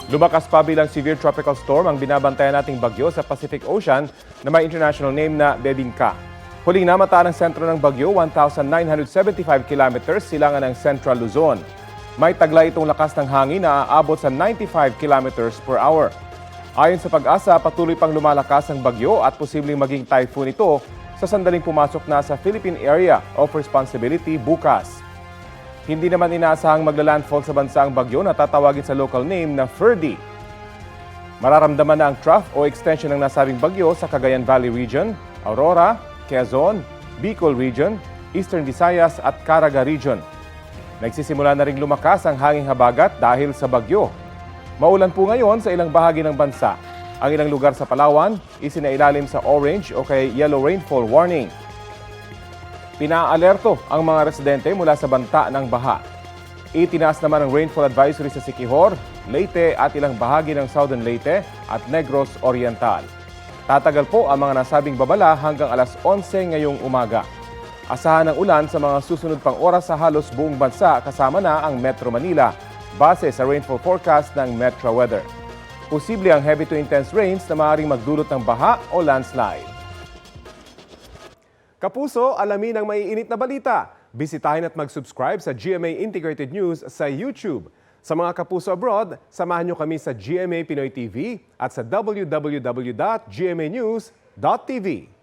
Lumakas pa bilang severe tropical storm ang binabantayan nating bagyo sa Pacific Ocean na may international name na Bebingka. Huling namata ng sentro ng bagyo, 1,975 kilometers silangan ng Central Luzon. May taglay itong lakas ng hangin na aabot sa 95 kilometers per hour. Ayon sa Pag-asa, patuloy pang lumalakas ang bagyo at posibleng maging typhoon ito sa sandaling pumasok na sa Philippine Area of Responsibility bukas. Hindi naman inaasahang maglalandfall sa bansa ang bagyo na tatawagin sa local name na Ferdy. Mararamdaman na ang trough o extension ng nasabing bagyo sa Cagayan Valley Region, Aurora, Quezon, Bicol Region, Eastern Visayas at Caraga Region. Nagsisimula na ring lumakas ang hanging habagat dahil sa bagyo. Maulan po ngayon sa ilang bahagi ng bansa. Ang ilang lugar sa Palawan, isinailalim sa orange o kay yellow rainfall warning. Pinaalerto ang mga residente mula sa banta ng baha. Itinaas naman ang rainfall advisory sa Siquijor, Leyte at ilang bahagi ng Southern Leyte at Negros Oriental. Tatagal po ang mga nasabing babala hanggang alas 11 ngayong umaga. Asahan ng ulan sa mga susunod pang oras sa halos buong bansa kasama na ang Metro Manila base sa rainfall forecast ng Metro Weather. Posible ang heavy to intense rains na maaaring magdulot ng baha o landslide. Kapuso, alamin ang maiinit na balita. Bisitahin at mag-subscribe sa GMA Integrated News sa YouTube. Sa mga kapuso abroad, samahan nyo kami sa GMA Pinoy TV at sa www.gmanews.tv.